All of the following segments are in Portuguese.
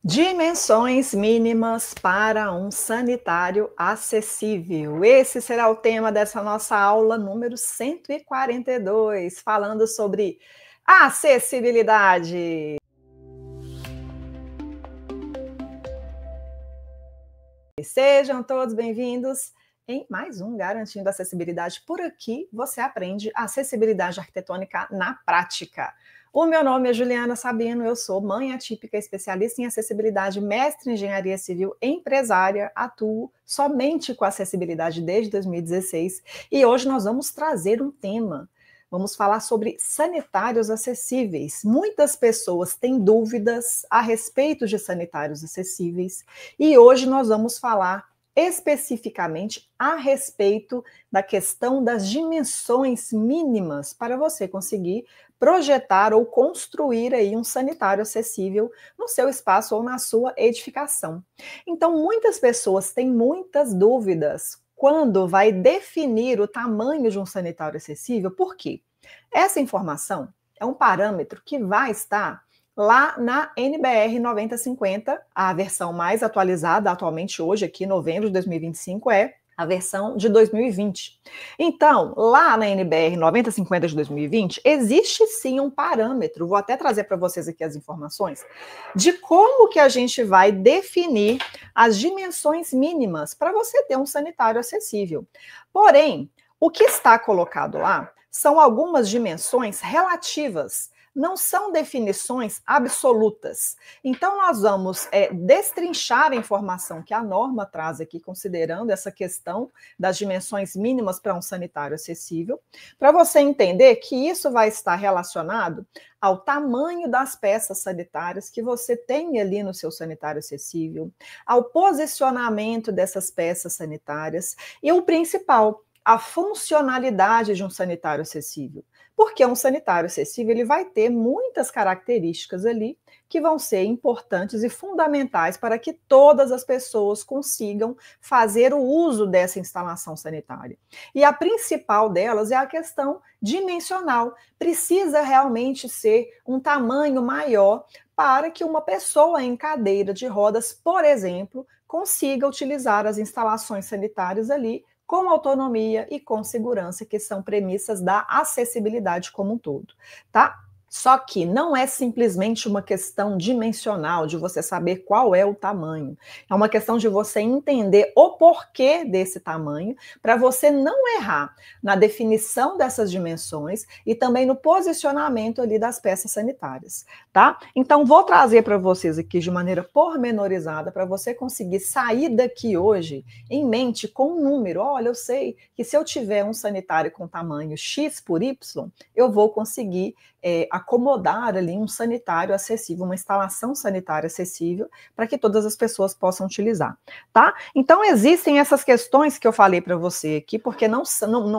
Dimensões mínimas para um sanitário acessível. Esse será o tema dessa nossa aula número 142, falando sobre acessibilidade. Sejam todos bem-vindos em mais um Garantindo Acessibilidade. Por aqui você aprende acessibilidade arquitetônica na prática. O meu nome é Juliana Sabino, eu sou mãe atípica, especialista em acessibilidade, mestre em engenharia civil, empresária, atuo somente com acessibilidade desde 2016 e hoje nós vamos trazer um tema. Vamos falar sobre sanitários acessíveis. Muitas pessoas têm dúvidas a respeito de sanitários acessíveis e hoje nós vamos falar especificamente a respeito da questão das dimensões mínimas para você conseguir projetar ou construir aí um sanitário acessível no seu espaço ou na sua edificação. Então, muitas pessoas têm muitas dúvidas quando vai definir o tamanho de um sanitário acessível. Por quê? Essa informação é um parâmetro que vai estar lá na NBR 9050, a versão mais atualizada atualmente hoje, aqui em novembro de 2025, é a versão de 2020. Então, lá na NBR 9050 de 2020, existe sim um parâmetro, vou até trazer para vocês aqui as informações, de como que a gente vai definir as dimensões mínimas para você ter um sanitário acessível. Porém, o que está colocado lá são algumas dimensões relativas, não são definições absolutas. Então, nós vamos destrinchar a informação que a norma traz aqui, considerando essa questão das dimensões mínimas para um sanitário acessível, para você entender que isso vai estar relacionado ao tamanho das peças sanitárias que você tem ali no seu sanitário acessível, ao posicionamento dessas peças sanitárias e o principal, a funcionalidade de um sanitário acessível. Porque um sanitário acessível ele vai ter muitas características ali que vão ser importantes e fundamentais para que todas as pessoas consigam fazer o uso dessa instalação sanitária. E a principal delas é a questão dimensional. Precisa realmente ser um tamanho maior para que uma pessoa em cadeira de rodas, por exemplo, consiga utilizar as instalações sanitárias ali com autonomia e com segurança, que são premissas da acessibilidade como um todo, tá? Só que não é simplesmente uma questão dimensional, de você saber qual é o tamanho. É uma questão de você entender o porquê desse tamanho, para você não errar na definição dessas dimensões e também no posicionamento ali das peças sanitárias, tá? Então, vou trazer para vocês aqui de maneira pormenorizada, para você conseguir sair daqui hoje em mente com um número. Olha, eu sei que se eu tiver um sanitário com tamanho X por Y, eu vou conseguir acomodar ali um sanitário acessível, uma instalação sanitária acessível para que todas as pessoas possam utilizar, tá? Então, existem essas questões que eu falei para você aqui, porque não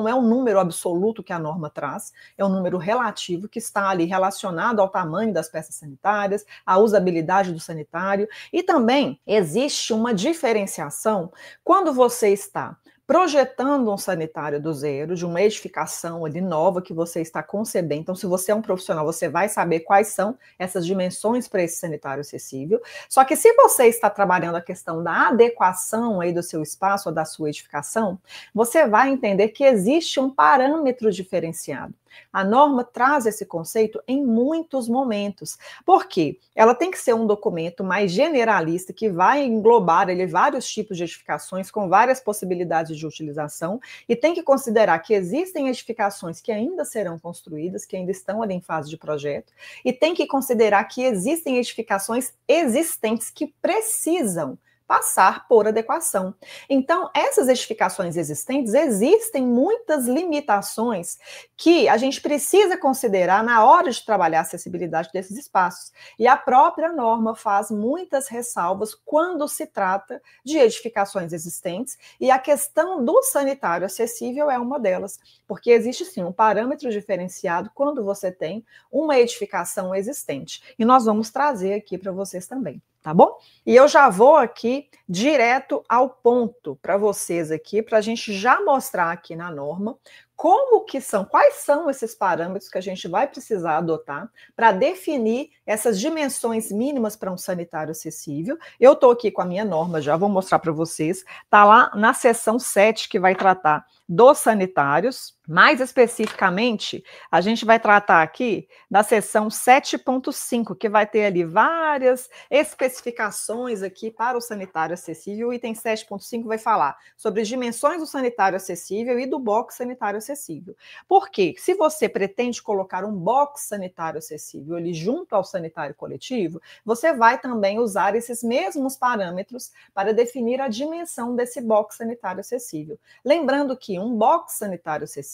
é um número absoluto que a norma traz, é um número relativo que está ali relacionado ao tamanho das peças sanitárias, à usabilidade do sanitário, e também existe uma diferenciação quando você está projetando um sanitário do zero, de uma edificação ali nova que você está concebendo. Então, se você é um profissional, você vai saber quais são essas dimensões para esse sanitário acessível. Só que se você está trabalhando a questão da adequação aí do seu espaço ou da sua edificação, você vai entender que existe um parâmetro diferenciado. A norma traz esse conceito em muitos momentos. Por quê? Ela tem que ser um documento mais generalista, que vai englobar ali vários tipos de edificações com várias possibilidades de utilização, e tem que considerar que existem edificações que ainda serão construídas, que ainda estão ali em fase de projeto, e tem que considerar que existem edificações existentes que precisam passar por adequação. Então, essas edificações existentes, existem muitas limitações que a gente precisa considerar na hora de trabalhar a acessibilidade desses espaços. E a própria norma faz muitas ressalvas quando se trata de edificações existentes, e a questão do sanitário acessível é uma delas, porque existe sim um parâmetro diferenciado quando você tem uma edificação existente. E nós vamos trazer aqui para vocês também. Tá bom? E eu já vou aqui direto ao ponto para vocês aqui, para a gente já mostrar aqui na norma como que são, quais são esses parâmetros que a gente vai precisar adotar para definir essas dimensões mínimas para um sanitário acessível. Eu estou aqui com a minha norma já, vou mostrar para vocês, está lá na seção 7, que vai tratar dos sanitários. Mais especificamente, a gente vai tratar aqui da seção 7.5, que vai ter ali várias especificações aqui para o sanitário acessível. O item 7.5 vai falar sobre as dimensões do sanitário acessível e do box sanitário acessível. Por quê? Se você pretende colocar um box sanitário acessível ali junto ao sanitário coletivo, você vai também usar esses mesmos parâmetros para definir a dimensão desse box sanitário acessível. Lembrando que um box sanitário acessível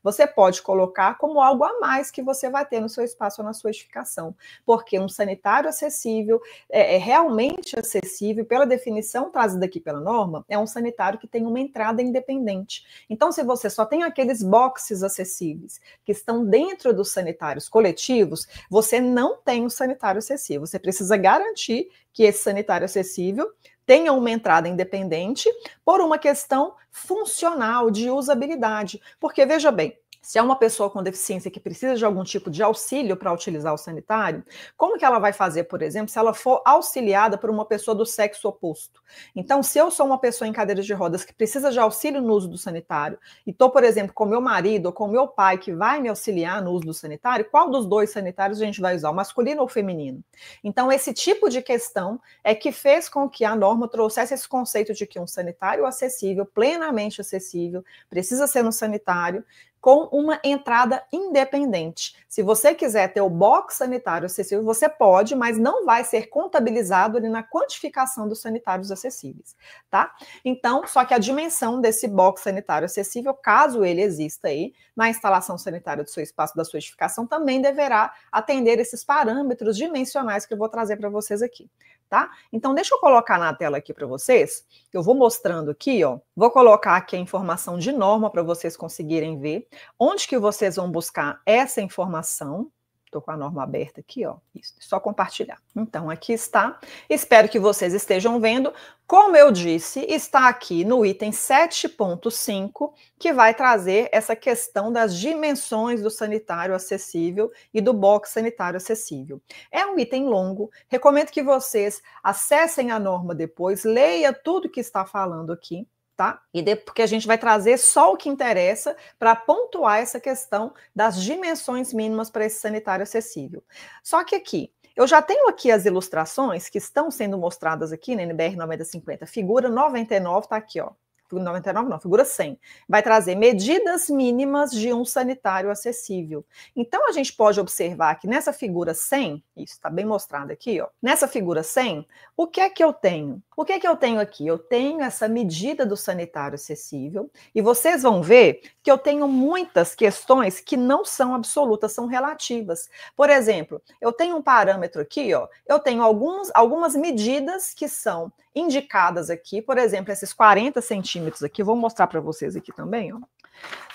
você pode colocar como algo a mais que você vai ter no seu espaço ou na sua edificação, porque um sanitário acessível é realmente acessível, pela definição trazida aqui pela norma, é um sanitário que tem uma entrada independente. Então, se você só tem aqueles boxes acessíveis que estão dentro dos sanitários coletivos, você não tem um sanitário acessível. Você precisa garantir que esse sanitário acessível tenha uma entrada independente por uma questão funcional, de usabilidade. Porque, veja bem, se é uma pessoa com deficiência que precisa de algum tipo de auxílio para utilizar o sanitário, como que ela vai fazer, por exemplo, se ela for auxiliada por uma pessoa do sexo oposto? Então, se eu sou uma pessoa em cadeira de rodas que precisa de auxílio no uso do sanitário, e estou, por exemplo, com meu marido ou com meu pai que vai me auxiliar no uso do sanitário, qual dos dois sanitários a gente vai usar, o masculino ou o feminino? Então, esse tipo de questão é que fez com que a norma trouxesse esse conceito de que um sanitário acessível, plenamente acessível, precisa ser no sanitário, com uma entrada independente. Se você quiser ter o box sanitário acessível, você pode, mas não vai ser contabilizado ali na quantificação dos sanitários acessíveis, tá? Então, só que a dimensão desse box sanitário acessível, caso ele exista aí, na instalação sanitária do seu espaço, da sua edificação, também deverá atender esses parâmetros dimensionais que eu vou trazer para vocês aqui, tá? Então, deixa eu colocar na tela aqui para vocês, eu vou mostrando aqui, ó, vou colocar aqui a informação de norma para vocês conseguirem ver. Onde que vocês vão buscar essa informação? Estou com a norma aberta aqui, ó. Isso, só compartilhar. Então, aqui está. Espero que vocês estejam vendo. Como eu disse, está aqui no item 7.5, que vai trazer essa questão das dimensões do sanitário acessível e do box sanitário acessível. É um item longo. Recomendo que vocês acessem a norma depois, leia tudo que está falando aqui. Tá? Porque a gente vai trazer só o que interessa para pontuar essa questão das dimensões mínimas para esse sanitário acessível. Só que aqui, eu já tenho aqui as ilustrações que estão sendo mostradas aqui na NBR 9050. Figura 99 está aqui, ó. 99 não, figura 100. Vai trazer medidas mínimas de um sanitário acessível. Então, a gente pode observar que nessa figura 100, isso está bem mostrado aqui, ó. Nessa figura 100, o que é que eu tenho? O que é que eu tenho aqui? Eu tenho essa medida do sanitário acessível e vocês vão ver que eu tenho muitas questões que não são absolutas, são relativas. Por exemplo, eu tenho um parâmetro aqui, ó, eu tenho algumas medidas que são indicadas aqui, por exemplo, esses 40 centímetros aqui, vou mostrar para vocês aqui também, ó.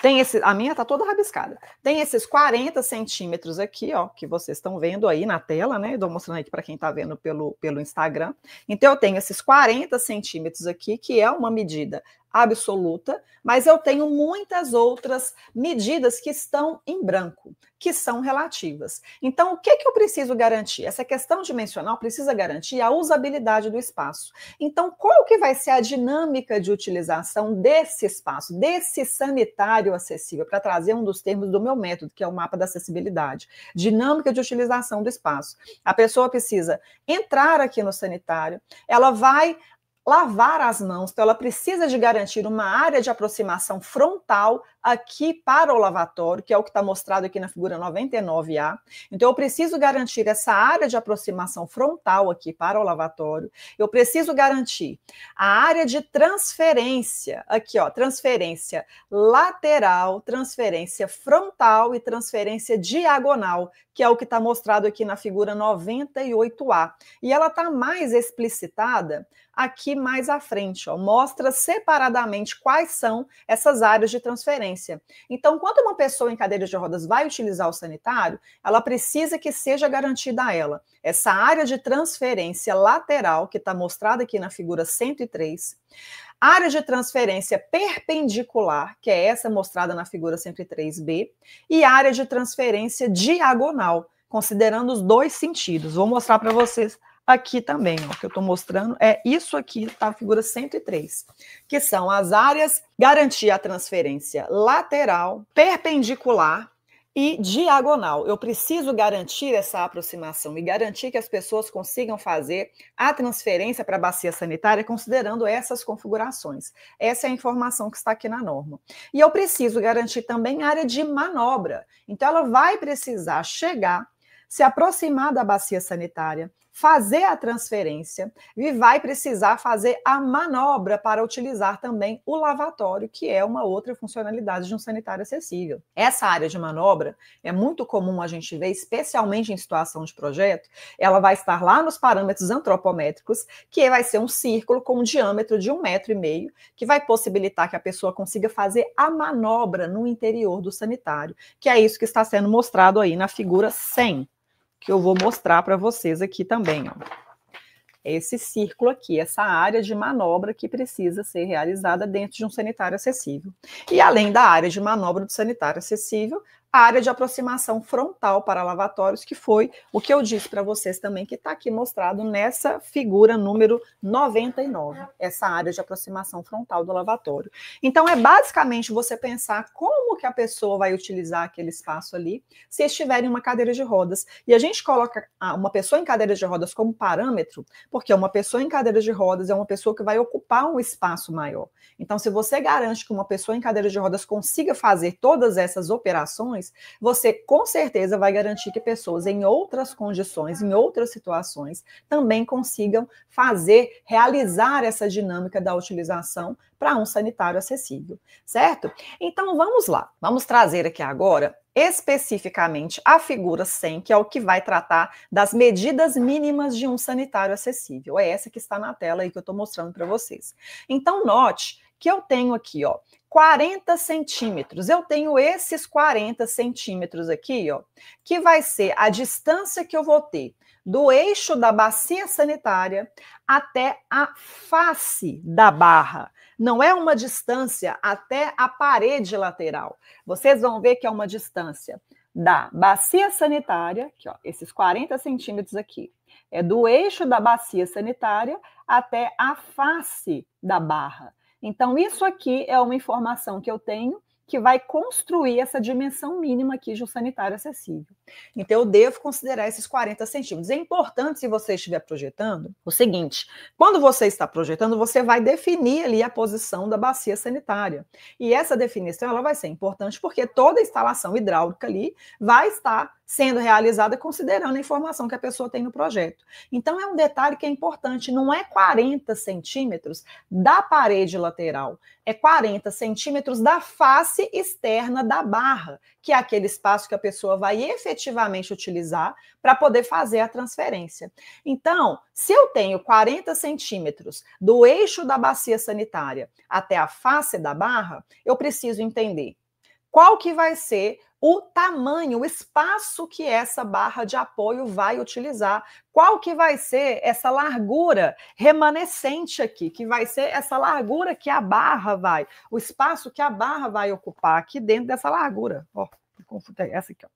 Tem esse, a minha tá toda rabiscada. Tem esses 40 centímetros aqui, ó, que vocês estão vendo aí na tela, né? Estou mostrando aqui para quem está vendo pelo Instagram. Então, eu tenho esses 40 centímetros aqui, que é uma medida absoluta, mas eu tenho muitas outras medidas que estão em branco, que são relativas. Então, o que eu preciso garantir? Essa questão dimensional precisa garantir a usabilidade do espaço. Então, qual que vai ser a dinâmica de utilização desse espaço, desse sanitário acessível, para trazer um dos termos do meu método, que é o mapa da acessibilidade. Dinâmica de utilização do espaço. A pessoa precisa entrar aqui no sanitário, ela vai lavar as mãos, então ela precisa de garantir uma área de aproximação frontal aqui para o lavatório, que é o que está mostrado aqui na figura 99A. Então, eu preciso garantir essa área de aproximação frontal aqui para o lavatório. Eu preciso garantir a área de transferência, aqui, ó, transferência lateral, transferência frontal e transferência diagonal, que é o que está mostrado aqui na figura 98A. E ela está mais explicitada aqui mais à frente, ó, mostra separadamente quais são essas áreas de transferência. Então, quando uma pessoa em cadeira de rodas vai utilizar o sanitário, ela precisa que seja garantida a ela essa área de transferência lateral, que está mostrada aqui na figura 103, área de transferência perpendicular, que é essa mostrada na figura 103B, e área de transferência diagonal, considerando os dois sentidos. Vou mostrar para vocês aqui também, ó, o que eu estou mostrando é isso aqui, tá? A figura 103, que são as áreas garantir a transferência lateral, perpendicular e diagonal. Eu preciso garantir essa aproximação e garantir que as pessoas consigam fazer a transferência para a bacia sanitária considerando essas configurações. Essa é a informação que está aqui na norma. E eu preciso garantir também a área de manobra. Então, ela vai precisar chegar, se aproximar da bacia sanitária, fazer a transferência e vai precisar fazer a manobra para utilizar também o lavatório, que é uma outra funcionalidade de um sanitário acessível. Essa área de manobra é muito comum a gente ver, especialmente em situação de projeto, ela vai estar lá nos parâmetros antropométricos, que vai ser um círculo com um diâmetro de 1,5 m, que vai possibilitar que a pessoa consiga fazer a manobra no interior do sanitário, que é isso que está sendo mostrado aí na figura 100. Que eu vou mostrar para vocês aqui também, ó. Esse círculo aqui, essa área de manobra que precisa ser realizada dentro de um sanitário acessível. E além da área de manobra do sanitário acessível, a área de aproximação frontal para lavatórios, que foi o que eu disse para vocês também, que está aqui mostrado nessa figura número 99, essa área de aproximação frontal do lavatório. Então, é basicamente você pensar como que a pessoa vai utilizar aquele espaço ali, se estiver em uma cadeira de rodas. E a gente coloca uma pessoa em cadeira de rodas como parâmetro, porque uma pessoa em cadeira de rodas é uma pessoa que vai ocupar um espaço maior. Então, se você garante que uma pessoa em cadeira de rodas consiga fazer todas essas operações, você com certeza vai garantir que pessoas em outras condições, em outras situações, também consigam realizar essa dinâmica da utilização para um sanitário acessível, certo? Então vamos lá, vamos trazer aqui agora especificamente a figura 100, que é o que vai tratar das medidas mínimas de um sanitário acessível. É essa que está na tela aí que eu estou mostrando para vocês. Então note que eu tenho aqui, ó, 40 centímetros. Eu tenho esses 40 centímetros aqui, ó, que vai ser a distância que eu vou ter do eixo da bacia sanitária até a face da barra. Não é uma distância até a parede lateral. Vocês vão ver que é uma distância da bacia sanitária, aqui, ó, esses 40 centímetros aqui, é do eixo da bacia sanitária até a face da barra. Então, isso aqui é uma informação que eu tenho que vai construir essa dimensão mínima aqui de um sanitário acessível. Então, eu devo considerar esses 40 centímetros. É importante, se você estiver projetando, o seguinte: quando você está projetando, você vai definir ali a posição da bacia sanitária. E essa definição ela vai ser importante porque toda a instalação hidráulica ali vai estar sendo realizada considerando a informação que a pessoa tem no projeto. Então, é um detalhe que é importante, não é 40 centímetros da parede lateral, é 40 centímetros da face externa da barra, que é aquele espaço que a pessoa vai efetivamente utilizar para poder fazer a transferência. Então, se eu tenho 40 centímetros do eixo da bacia sanitária até a face da barra, eu preciso entender qual que vai ser o tamanho, o espaço que essa barra de apoio vai utilizar, qual que vai ser essa largura remanescente aqui, que vai ser essa largura que a barra vai, o espaço que a barra vai ocupar aqui dentro dessa largura. Ó, essa aqui, ó.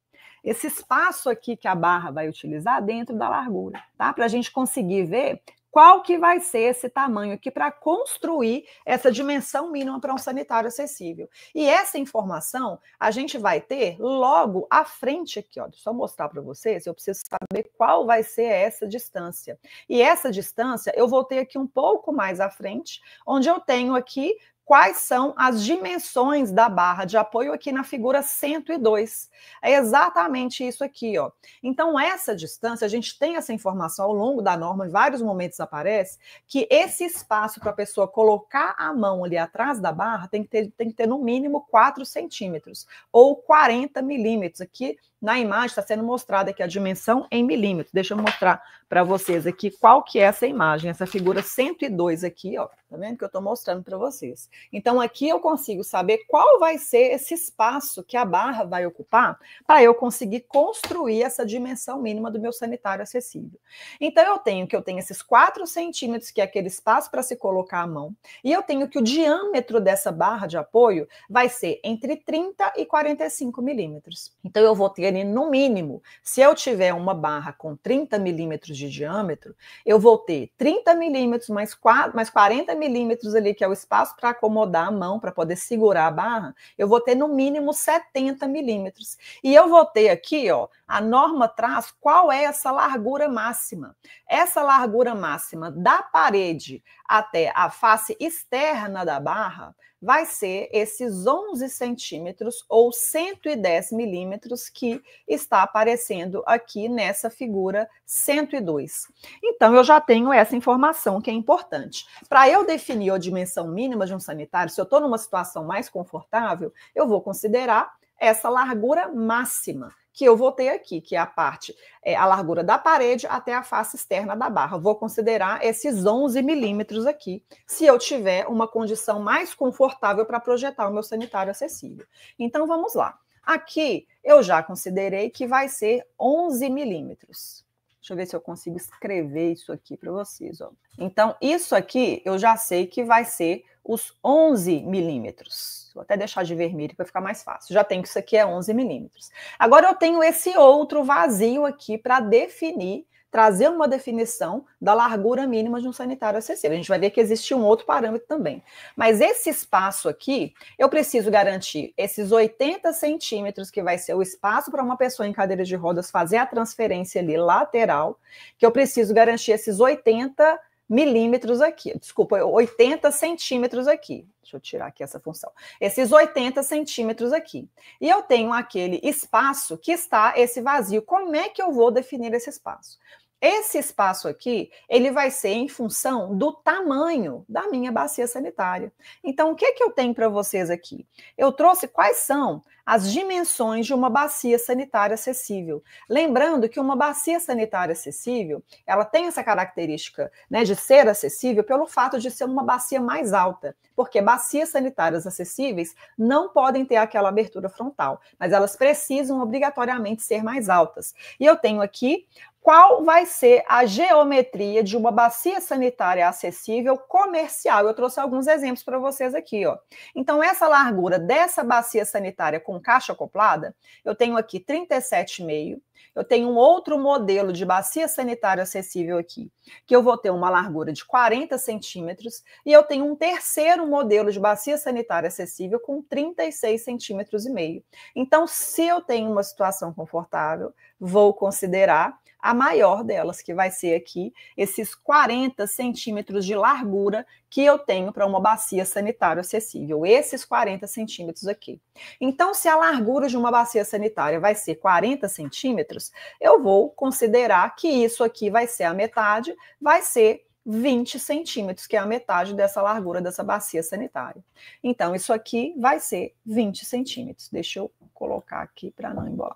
Esse espaço aqui que a barra vai utilizar dentro da largura, tá? Para a gente conseguir ver qual que vai ser esse tamanho aqui para construir essa dimensão mínima para um sanitário acessível. E essa informação a gente vai ter logo à frente aqui, ó. Deixa eu mostrar para vocês, eu preciso saber qual vai ser essa distância. E essa distância eu vou ter aqui um pouco mais à frente, onde eu tenho aqui quais são as dimensões da barra de apoio aqui na figura 102. É exatamente isso aqui, ó. Então, essa distância, a gente tem essa informação ao longo da norma, em vários momentos aparece, que esse espaço para a pessoa colocar a mão ali atrás da barra tem que ter no mínimo 4 centímetros, ou 40 milímetros aqui, Na imagem está sendo mostrada aqui a dimensão em milímetros. Deixa eu mostrar para vocês aqui qual que é essa imagem, essa figura 102 aqui, ó. Tá vendo que eu estou mostrando para vocês? Então, aqui eu consigo saber qual vai ser esse espaço que a barra vai ocupar para eu conseguir construir essa dimensão mínima do meu sanitário acessível. Então, eu tenho esses 4 centímetros, que é aquele espaço para se colocar a mão, e eu tenho que o diâmetro dessa barra de apoio vai ser entre 30 e 45 milímetros. Então, eu vou ter ali, no mínimo, se eu tiver uma barra com 30 milímetros de diâmetro, eu vou ter 30 milímetros mais 40 milímetros ali, que é o espaço para acomodar a mão, para poder segurar a barra, eu vou ter no mínimo 70 milímetros. E eu vou ter aqui, ó, a norma traz qual é essa largura máxima. Essa largura máxima da parede até a face externa da barra vai ser esses 11 centímetros ou 110 milímetros que está aparecendo aqui nessa figura 102. Então, eu já tenho essa informação que é importante. Para eu definir a dimensão mínima de um sanitário, se eu estou numa situação mais confortável, eu vou considerar essa largura máxima que eu vou ter aqui, que é a largura da parede até a face externa da barra. Vou considerar esses 11 milímetros aqui, se eu tiver uma condição mais confortável para projetar o meu sanitário acessível. Então, vamos lá. Aqui, eu já considerei que vai ser 11 milímetros. Deixa eu ver se eu consigo escrever isso aqui para vocês. Ó. Então, isso aqui, eu já sei que vai ser os 11 milímetros. Vou até deixar de vermelho para ficar mais fácil. Já tenho que isso aqui é 11 milímetros. Agora eu tenho esse outro vazio aqui para definir, trazer uma definição da largura mínima de um sanitário acessível. A gente vai ver que existe um outro parâmetro também. Mas esse espaço aqui, eu preciso garantir esses 80 centímetros, que vai ser o espaço para uma pessoa em cadeira de rodas fazer a transferência ali lateral, que eu preciso garantir esses 80 milímetros aqui, desculpa, 80 centímetros aqui. Deixa eu tirar aqui essa função. Esses 80 centímetros aqui. E eu tenho aquele espaço que está esse vazio. Como é que eu vou definir esse espaço? Esse espaço aqui, ele vai ser em função do tamanho da minha bacia sanitária. Então, o que eu tenho para vocês aqui? Eu trouxe quais são as dimensões de uma bacia sanitária acessível. Lembrando que uma bacia sanitária acessível, ela tem essa característica, né, de ser acessível pelo fato de ser uma bacia mais alta, porque bacias sanitárias acessíveis não podem ter aquela abertura frontal, mas elas precisam obrigatoriamente ser mais altas. E eu tenho aqui qual vai ser a geometria de uma bacia sanitária acessível comercial. Eu trouxe alguns exemplos para vocês aqui, ó. Então, essa largura dessa bacia sanitária com caixa acoplada, eu tenho aqui 37,5. Eu tenho um outro modelo de bacia sanitária acessível aqui, que eu vou ter uma largura de 40 centímetros, e eu tenho um terceiro modelo de bacia sanitária acessível com 36 centímetros e meio. Então, se eu tenho uma situação confortável, vou considerar a maior delas, que vai ser aqui esses 40 centímetros de largura que eu tenho para uma bacia sanitária acessível, esses 40 centímetros aqui. Então, se a largura de uma bacia sanitária vai ser 40 centímetros, eu vou considerar que isso aqui vai ser a metade, vai ser 20 centímetros, que é a metade dessa largura dessa bacia sanitária. Então, isso aqui vai ser 20 centímetros. Deixa eu colocar aqui para não ir embora.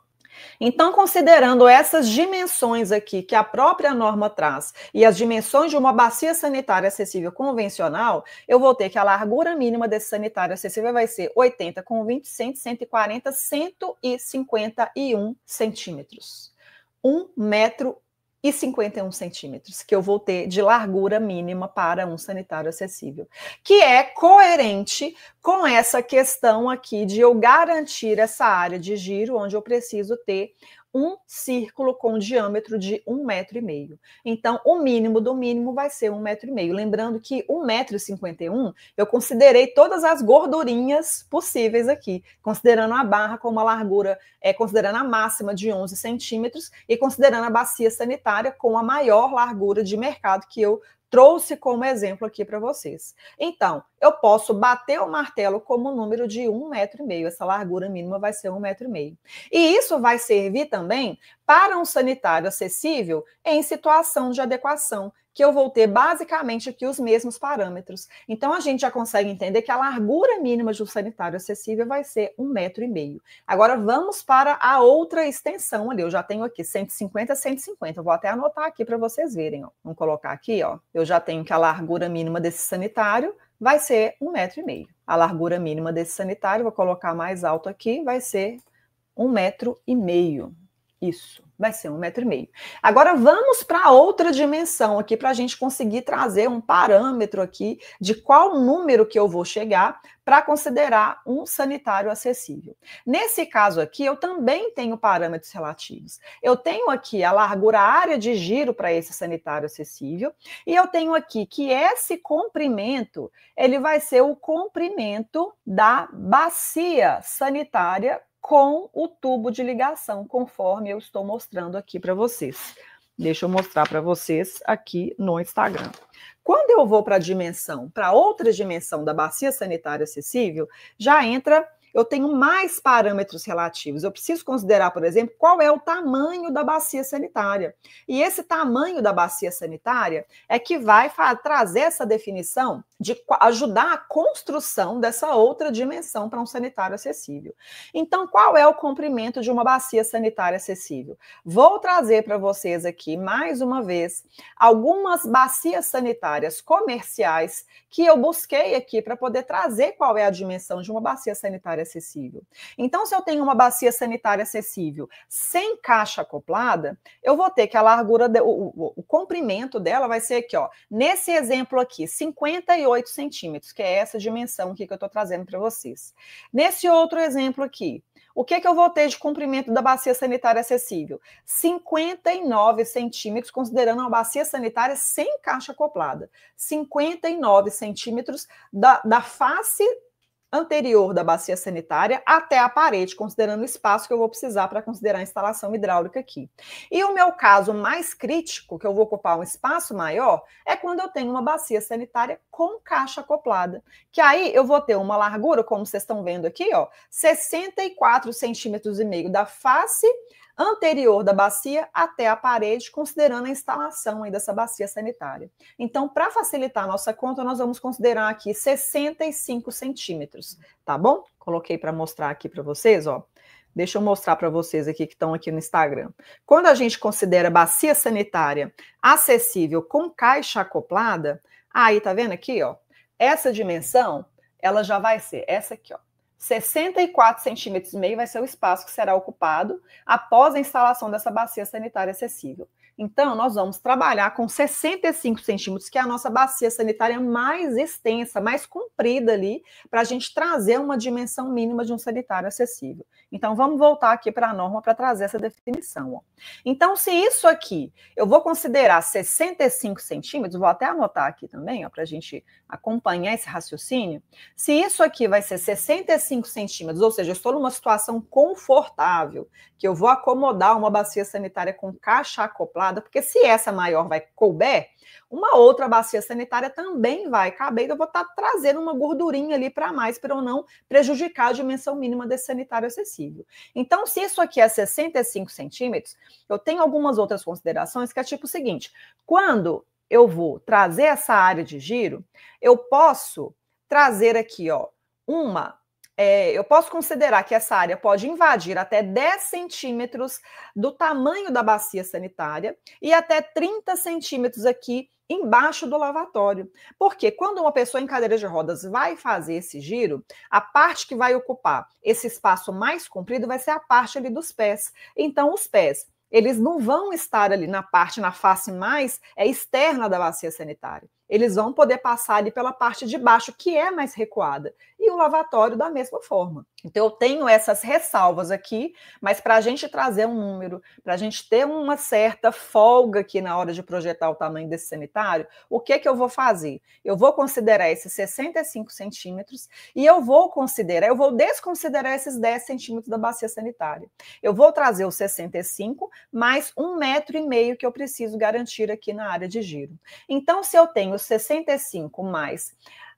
Então, considerando essas dimensões aqui que a própria norma traz e as dimensões de uma bacia sanitária acessível convencional, eu vou ter que a largura mínima desse sanitário acessível vai ser 80 com 20, 100, 140, 151 centímetros. 1 metro e 51 centímetros, que eu vou ter de largura mínima para um sanitário acessível, que é coerente com essa questão aqui de eu garantir essa área de giro, onde eu preciso ter um círculo com diâmetro de 1,5 m. Então, o mínimo do mínimo vai ser 1,5 m. Lembrando que 1,51 m, eu considerei todas as gordurinhas possíveis aqui, considerando a barra com uma largura, considerando a máxima de 11 centímetros e considerando a bacia sanitária com a maior largura de mercado que eu trouxe como exemplo aqui para vocês. Então, eu posso bater o martelo como número de 1,5 m. Essa largura mínima vai ser 1,5 m. E isso vai servir também para um sanitário acessível em situação de adequação, que eu vou ter basicamente aqui os mesmos parâmetros. Então, a gente já consegue entender que a largura mínima de um sanitário acessível vai ser 1,5 m. Agora, vamos para a outra extensão ali. Eu já tenho aqui 150 a 150. Eu vou até anotar aqui para vocês verem. Ó. Vamos colocar aqui, ó. Eu já tenho que a largura mínima desse sanitário vai ser 1,5 m. A largura mínima desse sanitário, vou colocar mais alto aqui, vai ser 1,5 m. Isso, vai ser 1,5 m. Agora vamos para outra dimensão aqui para a gente conseguir trazer um parâmetro aqui de qual número que eu vou chegar para considerar um sanitário acessível. Nesse caso aqui, eu também tenho parâmetros relativos. Eu tenho aqui a largura, a área de giro para esse sanitário acessível, e eu tenho aqui que esse comprimento, ele vai ser o comprimento da bacia sanitária com o tubo de ligação, conforme eu estou mostrando aqui para vocês. Deixa eu mostrar para vocês aqui no Instagram. Quando eu vou para a dimensão, para outra dimensão da bacia sanitária acessível, já entra, eu tenho mais parâmetros relativos. Eu preciso considerar, por exemplo, qual é o tamanho da bacia sanitária. E esse tamanho da bacia sanitária é que vai trazer essa definição de ajudar a construção dessa outra dimensão para um sanitário acessível. Então, qual é o comprimento de uma bacia sanitária acessível? Vou trazer para vocês aqui, mais uma vez, algumas bacias sanitárias comerciais que eu busquei aqui para poder trazer qual é a dimensão de uma bacia sanitária acessível. Então, se eu tenho uma bacia sanitária acessível sem caixa acoplada, eu vou ter que a largura, o comprimento dela vai ser aqui, ó, nesse exemplo aqui, 58 centímetros, que é essa dimensão aqui que eu estou trazendo para vocês. Nesse outro exemplo aqui, o que eu vou ter de comprimento da bacia sanitária acessível? 59 centímetros, considerando uma bacia sanitária sem caixa acoplada. 59 centímetros da face anterior da bacia sanitária até a parede, considerando o espaço que eu vou precisar para considerar a instalação hidráulica aqui. E o meu caso mais crítico, que eu vou ocupar um espaço maior, é quando eu tenho uma bacia sanitária com caixa acoplada, que aí eu vou ter uma largura, como vocês estão vendo aqui, ó, 64 centímetros e meio da face anterior da bacia até a parede, considerando a instalação aí dessa bacia sanitária. Então, para facilitar a nossa conta, nós vamos considerar aqui 65 centímetros, tá bom? Coloquei para mostrar aqui para vocês, ó. Deixa eu mostrar para vocês aqui que estão aqui no Instagram. Quando a gente considera bacia sanitária acessível com caixa acoplada, aí tá vendo aqui, ó? Essa dimensão, ela já vai ser essa aqui, ó. 64 centímetros e meio vai ser o espaço que será ocupado após a instalação dessa bacia sanitária acessível. Então, nós vamos trabalhar com 65 centímetros, que é a nossa bacia sanitária mais extensa, mais comprida ali, para a gente trazer uma dimensão mínima de um sanitário acessível. Então, vamos voltar aqui para a norma para trazer essa definição. Ó. Então, se isso aqui, eu vou considerar 65 centímetros, vou até anotar aqui também, para a gente acompanhar esse raciocínio. Se isso aqui vai ser 65 centímetros, ou seja, eu estou numa situação confortável, que eu vou acomodar uma bacia sanitária com caixa acoplada, porque se essa maior vai couber, uma outra bacia sanitária também vai caber, eu vou estar trazendo uma gordurinha ali para mais, para eu não prejudicar a dimensão mínima desse sanitário acessível. Então, se isso aqui é 65 centímetros, eu tenho algumas outras considerações, que é tipo o seguinte, quando eu vou trazer essa área de giro, eu posso trazer aqui, ó, eu posso considerar que essa área pode invadir até 10 centímetros do tamanho da bacia sanitária e até 30 centímetros aqui embaixo do lavatório. Porque quando uma pessoa em cadeira de rodas vai fazer esse giro, a parte que vai ocupar esse espaço mais comprido vai ser a parte ali dos pés. Então, os pés, eles não vão estar ali na face mais externa da bacia sanitária. Eles vão poder passar ali pela parte de baixo, que é mais recuada. E o lavatório da mesma forma. Então, eu tenho essas ressalvas aqui, mas para a gente trazer um número, para a gente ter uma certa folga aqui na hora de projetar o tamanho desse sanitário, o que eu vou fazer? Eu vou considerar esses 65 centímetros e eu vou desconsiderar esses 10 centímetros da bacia sanitária. Eu vou trazer os 65 mais 1,5 m que eu preciso garantir aqui na área de giro. Então, se eu tenho 65 mais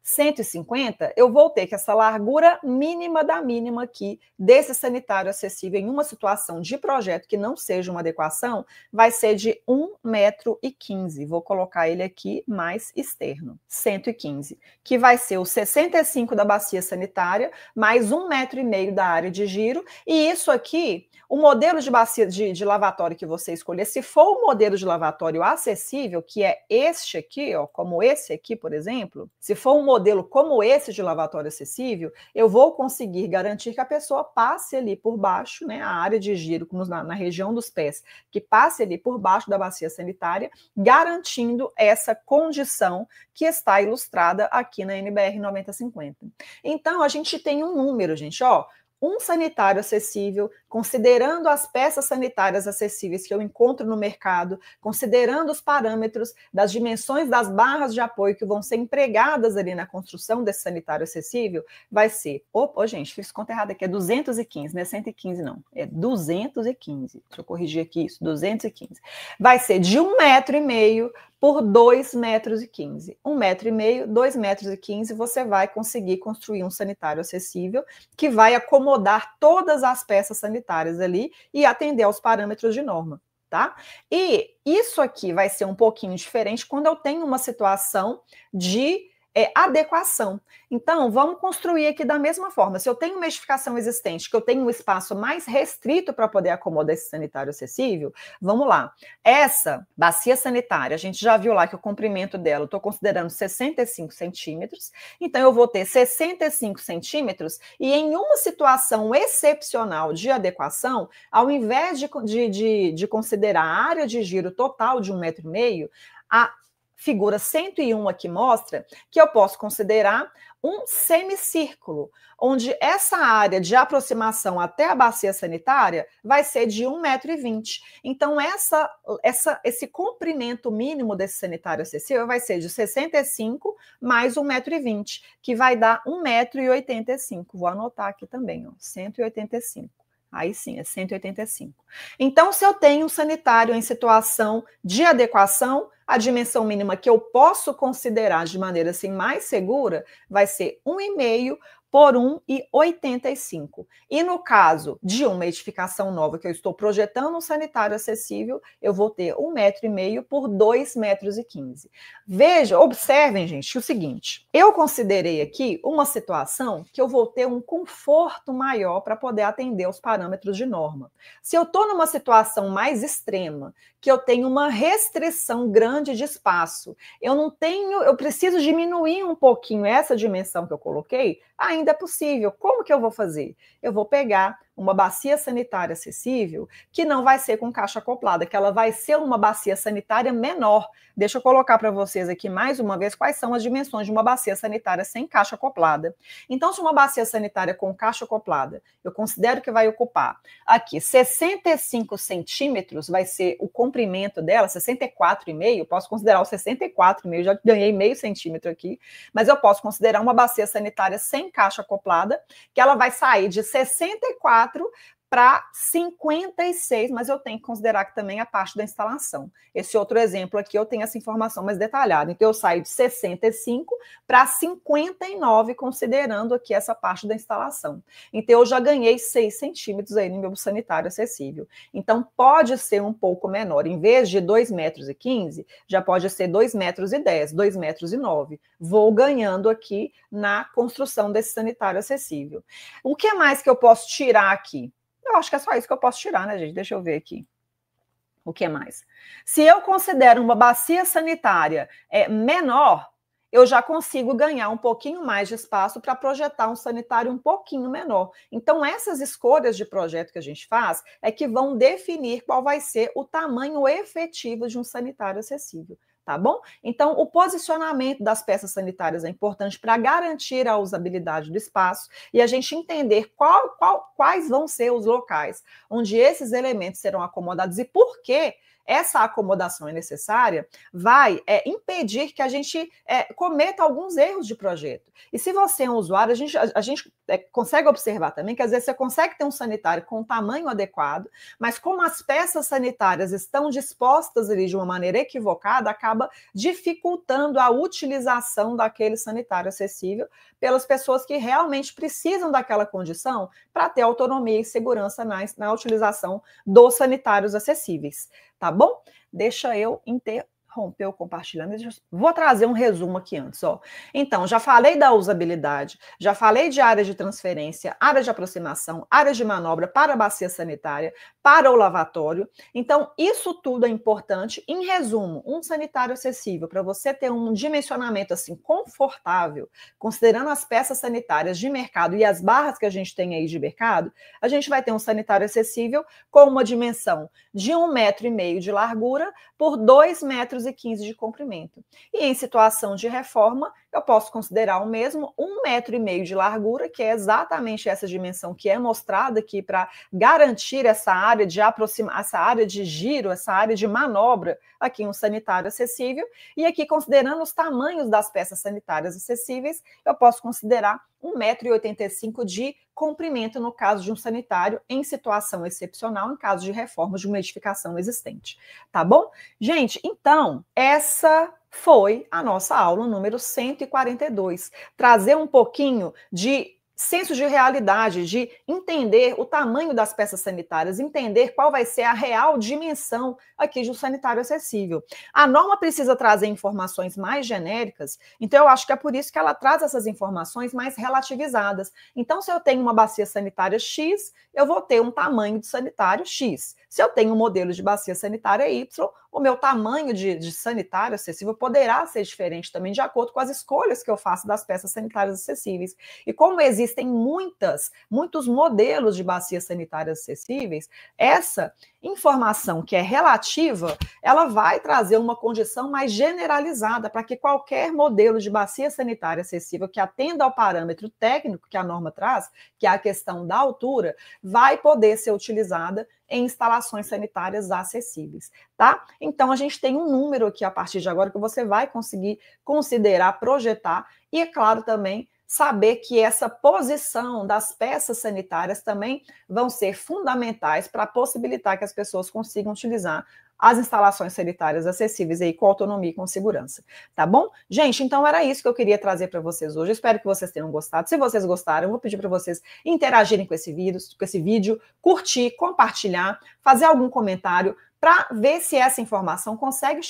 150, eu vou ter que essa largura mínima da mínima aqui desse sanitário acessível em uma situação de projeto que não seja uma adequação, vai ser de 1,15 m. Vou colocar ele aqui mais externo, 115, que vai ser o 65 da bacia sanitária, mais 1,5 m da área de giro, e isso aqui, o modelo de bacia de lavatório que você escolher, se for o modelo de lavatório acessível, que é este aqui, ó, como esse aqui, por exemplo, se for um modelo como esse de lavatório acessível, eu vou conseguir garantir que a pessoa passe ali por baixo, né, a área de giro na região dos pés, que passe ali por baixo da bacia sanitária, garantindo essa condição que está ilustrada aqui na NBR 9050. Então, a gente tem um número, gente, ó, um sanitário acessível, considerando as peças sanitárias acessíveis que eu encontro no mercado, considerando os parâmetros das dimensões das barras de apoio que vão ser empregadas ali na construção desse sanitário acessível, vai ser, gente, fiz conta errada aqui, é 215, não é 115 não, é 215, deixa eu corrigir aqui isso, 215. Vai ser de 1,5 m por 2,15 m. 1,5 m, 2,15 m, você vai conseguir construir um sanitário acessível que vai acomodar todas as peças sanitárias ali e atender aos parâmetros de norma, tá? E isso aqui vai ser um pouquinho diferente quando eu tenho uma situação de adequação. Então, vamos construir aqui da mesma forma. Se eu tenho uma edificação existente, que eu tenho um espaço mais restrito para poder acomodar esse sanitário acessível, vamos lá. Essa bacia sanitária, a gente já viu lá que o comprimento dela, eu estou considerando 65 centímetros, então eu vou ter 65 centímetros e em uma situação excepcional de adequação, ao invés de considerar a área de giro total de 1,5 m, a figura 101 aqui mostra que eu posso considerar um semicírculo, onde essa área de aproximação até a bacia sanitária vai ser de 1,20 m. Então, esse comprimento mínimo desse sanitário acessível vai ser de 65 mais 1,20 m, que vai dar 1,85 m. Vou anotar aqui também, ó, 185. Aí sim, é 185. Então, se eu tenho um sanitário em situação de adequação, a dimensão mínima que eu posso considerar de maneira assim mais segura vai ser 1,5 por 1,85. E no caso de uma edificação nova que eu estou projetando um sanitário acessível, eu vou ter 1,5 m por 2,15 m. Veja, observem, gente, o seguinte, eu considerei aqui uma situação que eu vou ter um conforto maior para poder atender aos parâmetros de norma. Se eu estou numa situação mais extrema, que eu tenho uma restrição grande de espaço, eu preciso diminuir um pouquinho essa dimensão que eu coloquei, ainda é possível. Como que eu vou fazer? Eu vou pegar uma bacia sanitária acessível que não vai ser com caixa acoplada, que ela vai ser uma bacia sanitária menor. Deixa eu colocar para vocês aqui mais uma vez quais são as dimensões de uma bacia sanitária sem caixa acoplada. Então, se uma bacia sanitária com caixa acoplada, eu considero que vai ocupar aqui 65 centímetros, vai ser o comprimento dela, 64,5, posso considerar o 64,5, já ganhei meio centímetro aqui, mas eu posso considerar uma bacia sanitária sem caixa acoplada, que ela vai sair de 64 para 56, mas eu tenho que considerar que também a parte da instalação. Esse outro exemplo aqui eu tenho essa informação mais detalhada. Então eu saio de 65 para 59, considerando aqui essa parte da instalação. Então eu já ganhei 6 centímetros aí no meu sanitário acessível. Então pode ser um pouco menor. Em vez de 2,15 m, já pode ser 2,10 m, 2,09 m. Vou ganhando aqui na construção desse sanitário acessível. O que mais que eu posso tirar aqui? Eu acho que é só isso que eu posso tirar, né, gente? Deixa eu ver aqui. O que mais? Se eu considero uma bacia sanitária menor, eu já consigo ganhar um pouquinho mais de espaço para projetar um sanitário um pouquinho menor. Então, essas escolhas de projeto que a gente faz é que vão definir qual vai ser o tamanho efetivo de um sanitário acessível. Tá bom? Então, o posicionamento das peças sanitárias é importante para garantir a usabilidade do espaço e a gente entender quais vão ser os locais onde esses elementos serão acomodados e por que essa acomodação é necessária, vai impedir que a gente cometa alguns erros de projeto. E se você é um usuário, a gente consegue observar também que às vezes você consegue ter um sanitário com um tamanho adequado, mas como as peças sanitárias estão dispostas ali de uma maneira equivocada, acaba dificultando a utilização daquele sanitário acessível pelas pessoas que realmente precisam daquela condição para ter autonomia e segurança na utilização dos sanitários acessíveis, tá bom? Deixa eu interromper o compartilhamento. Vou trazer um resumo aqui antes, ó. Então, já falei da usabilidade, já falei de área de transferência, área de aproximação, área de manobra para a bacia sanitária, para o lavatório. Então, isso tudo é importante. Em resumo, um sanitário acessível, para você ter um dimensionamento assim confortável, considerando as peças sanitárias de mercado e as barras que a gente tem aí de mercado, a gente vai ter um sanitário acessível com uma dimensão de 1,5 metro de largura por 2,15 metros de comprimento. E em situação de reforma, eu posso considerar o mesmo 1,5 metro de largura, que é exatamente essa dimensão que é mostrada aqui para garantir essa área de aproximação, essa área de giro, essa área de manobra aqui em um sanitário acessível. E aqui, considerando os tamanhos das peças sanitárias acessíveis, eu posso considerar 1,85 metro de comprimento no caso de um sanitário em situação excepcional, em caso de reforma de uma edificação existente. Tá bom? Gente, então, essa foi a nossa aula número 142. Trazer um pouquinho de senso de realidade, de entender o tamanho das peças sanitárias, entender qual vai ser a real dimensão aqui de um sanitário acessível. A norma precisa trazer informações mais genéricas, então eu acho que é por isso que ela traz essas informações mais relativizadas. Então, se eu tenho uma bacia sanitária X, eu vou ter um tamanho de sanitário X. Se eu tenho um modelo de bacia sanitária Y, o meu tamanho de sanitário acessível poderá ser diferente também de acordo com as escolhas que eu faço das peças sanitárias acessíveis. E como existem muitos modelos de bacias sanitárias acessíveis, essa informação que é relativa, ela vai trazer uma condição mais generalizada para que qualquer modelo de bacia sanitária acessível que atenda ao parâmetro técnico que a norma traz, que é a questão da altura, vai poder ser utilizada em instalações sanitárias acessíveis, tá? Então, a gente tem um número aqui a partir de agora que você vai conseguir considerar, projetar e, é claro, também saber que essa posição das peças sanitárias também vão ser fundamentais para possibilitar que as pessoas consigam utilizar as instalações sanitárias acessíveis aí com autonomia e com segurança, tá bom? Gente, então era isso que eu queria trazer para vocês hoje. Eu espero que vocês tenham gostado. Se vocês gostaram, eu vou pedir para vocês interagirem com esse vídeo, curtir, compartilhar, fazer algum comentário para ver se essa informação consegue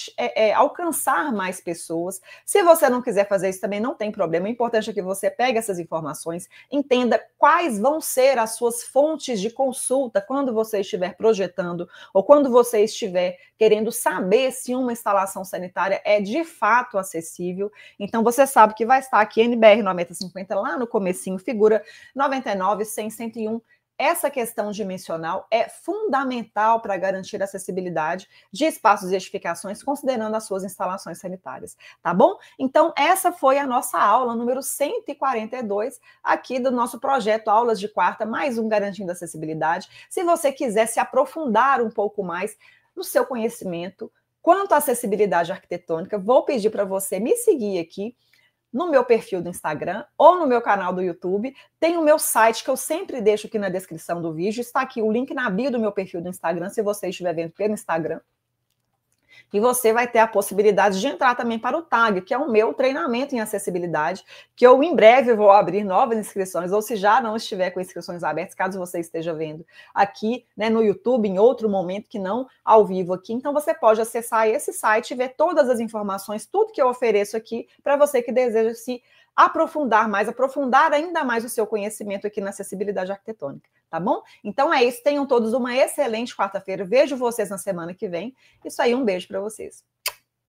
alcançar mais pessoas. Se você não quiser fazer isso também, não tem problema. O importante é que você pegue essas informações, entenda quais vão ser as suas fontes de consulta quando você estiver projetando ou quando você estiver querendo saber se uma instalação sanitária é de fato acessível. Então, você sabe que vai estar aqui NBR 9050 lá no comecinho, figura 99, 100, 101. Essa questão dimensional é fundamental para garantir a acessibilidade de espaços e edificações, considerando as suas instalações sanitárias, tá bom? Então, essa foi a nossa aula número 142 aqui do nosso projeto Aulas de Quarta, mais um Garantindo a Acessibilidade. Se você quiser se aprofundar um pouco mais no seu conhecimento quanto à acessibilidade arquitetônica, vou pedir para você me seguir aqui no meu perfil do Instagram ou no meu canal do YouTube. Tem o meu site que eu sempre deixo aqui na descrição do vídeo. Está aqui o link na bio do meu perfil do Instagram, se você estiver vendo pelo Instagram. E você vai ter a possibilidade de entrar também para o TAG, que é o meu treinamento em acessibilidade, que eu em breve vou abrir novas inscrições, ou se já não estiver com inscrições abertas, caso você esteja vendo aqui, né, no YouTube, em outro momento, que não ao vivo aqui. Então, você pode acessar esse site e ver todas as informações, tudo que eu ofereço aqui, para você que deseja se aprofundar ainda mais o seu conhecimento aqui na acessibilidade arquitetônica, tá bom? Então é isso, tenham todos uma excelente quarta-feira, vejo vocês na semana que vem, isso aí, um beijo para vocês.